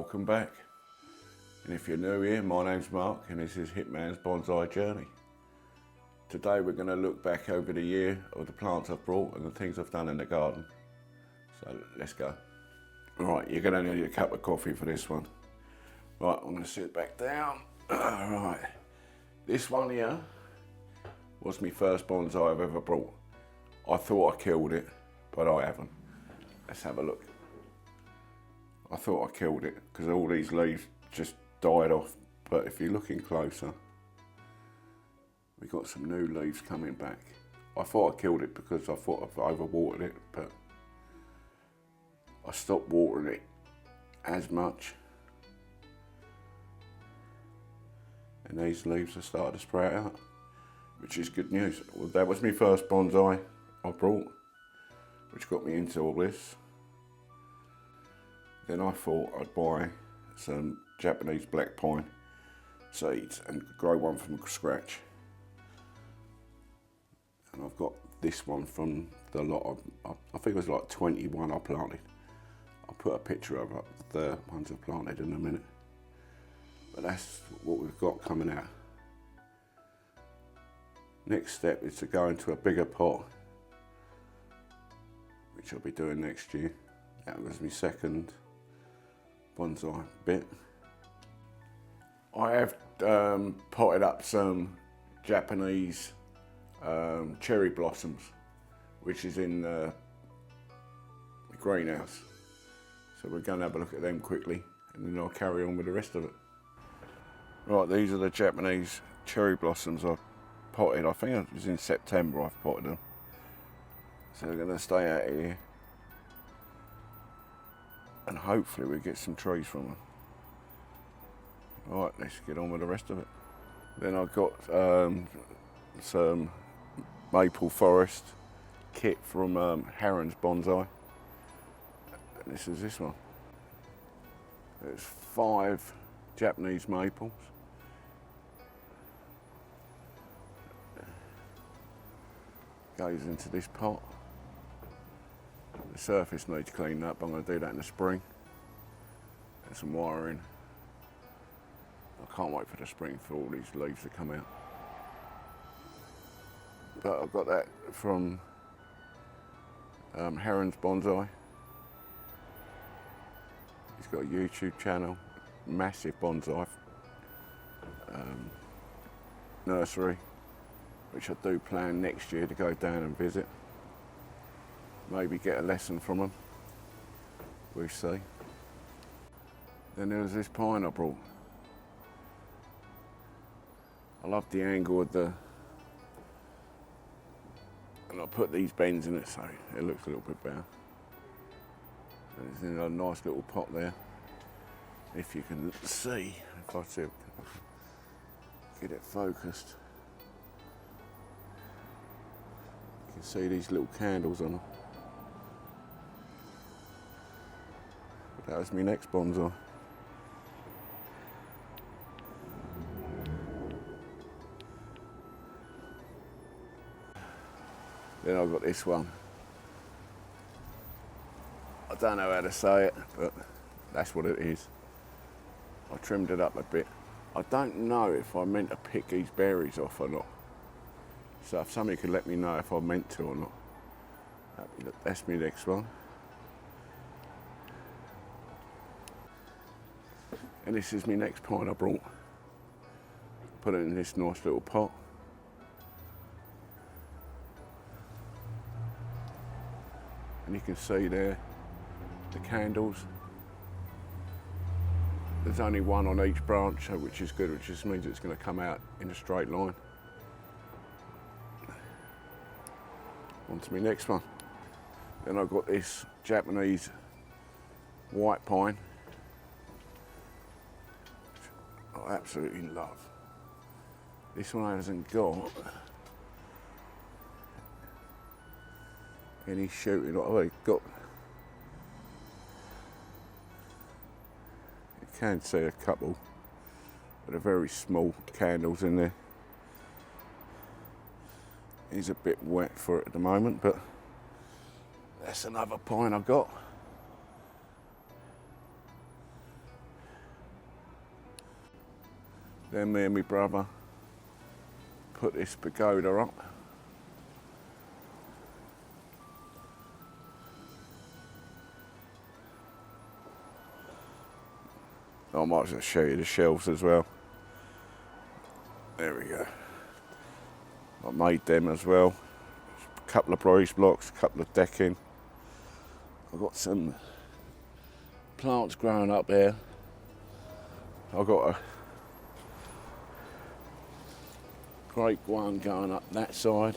Welcome back. And if you're new here, my name's Mark and this is Hitman's Bonsai Journey. Today we're going to look back over the year of the plants I've brought and the things I've done in the garden. So let's go. Right, you're going to need a cup of coffee for this one. Right, I'm going to sit back down. Right, this one here was my first bonsai I've ever brought. I thought I killed it, but I haven't. Let's have a look. I thought I killed it because all these leaves just died off, but if you're looking closer, we've got some new leaves coming back. I thought I killed it because I thought I've overwatered it, but I stopped watering it as much. And these leaves are starting to sprout out, which is good news. Well, that was my first bonsai I brought, which got me into all this. Then I thought I'd buy some Japanese black pine seeds and grow one from scratch. And I've got this one from the lot of, I think it was like 21 I planted. I'll put a picture of the ones I've planted in a minute. But that's what we've got coming out. Next step is to go into a bigger pot, which I'll be doing next year. That was my second bonsai bit. I have potted up some Japanese cherry blossoms, which is in the greenhouse. So we're going to have a look at them quickly and then I'll carry on with the rest of it. Right, these are the Japanese cherry blossoms I potted. I think it was in September I've potted them. So they're going to stay out here. And hopefully we get some trees from them. Right, let's get on with the rest of it. Then I've got some maple forest kit from Harron's Bonsai. And this is this one. There's 5 Japanese maples. Goes into this pot. The surface needs cleaning up. I'm going to do that in the spring. And some wiring. I can't wait for the spring for all these leaves to come out. But I've got that from Harron's Bonsai. He's got a YouTube channel, massive bonsai nursery, which I do plan next year to go down and visit. Maybe get a lesson from them. We'll see. Then there was this pine I brought. I love the angle of the, and I put these bends in it so it looks a little bit better. And it's in a nice little pot there. If you can see, if I see, get it focused. You can see these little candles on them. That was my next bonsai. Then I've got this one. I don't know how to say it, but that's what it is. I trimmed it up a bit. I don't know if I meant to pick these berries off or not. So if somebody could let me know if I meant to or not. That's my next one. And this is my next pine I brought. Put it in this nice little pot. And you can see there the candles. There's only one on each branch, which is good, which just means it's going to come out in a straight line. On to my next one. Then I've got this Japanese white pine. I absolutely love. This one hasn't got any shooting. I've got, you can see a couple, but they're very small candles in there. He's a bit wet for it at the moment, but that's another pine I've got. Then me and my brother put this pergola up. I might just show you the shelves as well. There we go. I made them as well. A couple of breeze blocks, a couple of decking. I've got some plants growing up there. I've got a great one going up that side.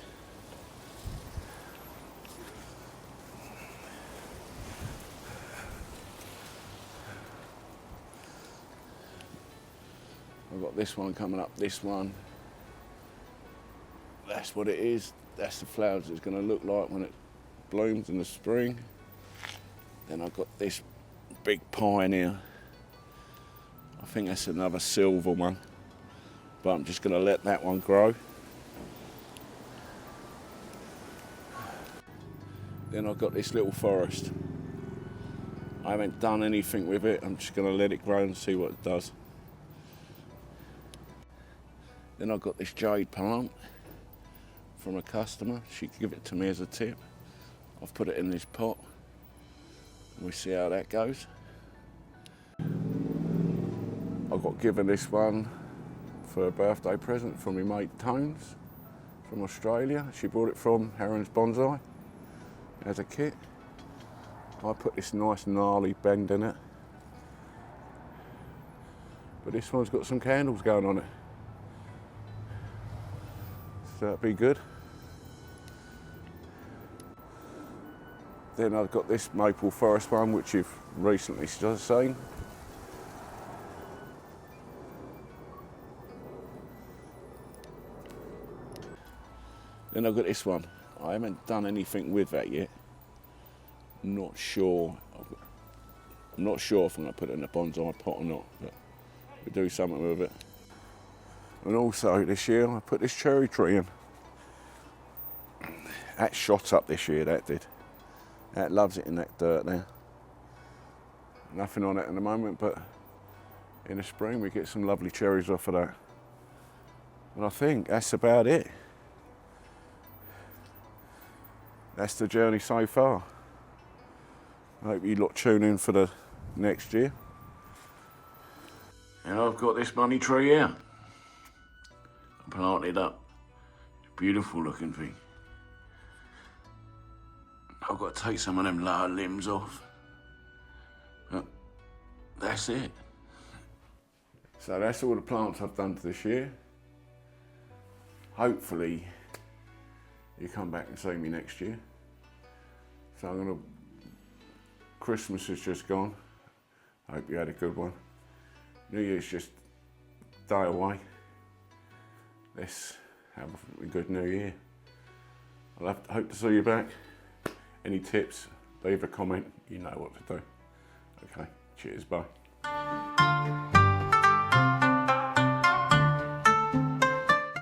I've got this one coming up, this one. That's what it is. That's the flowers it's going to look like when it blooms in the spring. Then I've got this big pioneer. I think that's another silver one, but I'm just going to let that one grow. Then I've got this little forest. I haven't done anything with it. I'm just going to let it grow and see what it does. Then I've got this jade plant from a customer. She gave it to me as a tip. I've put it in this pot. We see how that goes. I got given this one for a birthday present from my mate Tones from Australia. She brought it from Heron's Bonsai as a kit. I put this nice gnarly bend in it. But this one's got some candles going on it. So that'd be good. Then I've got this maple forest one, which you've recently seen. Then I've got this one. I haven't done anything with that yet. I'm not sure if I'm going to put it in a bonsai pot or not, but we'll do something with it. And also this year I put this cherry tree in. That shot up this year, that did. That loves it in that dirt there. Nothing on it at the moment, but in the spring we get some lovely cherries off of that. And I think that's about it. That's the journey so far. I hope you lot tune in for the next year. And I've got this money tree here. I planted up. Beautiful looking thing. I've got to take some of them lower limbs off. But that's it. So that's all the plants I've done this year. Hopefully you come back and see me next year. So Christmas is just gone. I hope you had a good one. New Year's just a day away. Let's have a good New Year. Hope to see you back. Any tips, leave a comment, you know what to do. Okay, cheers, bye.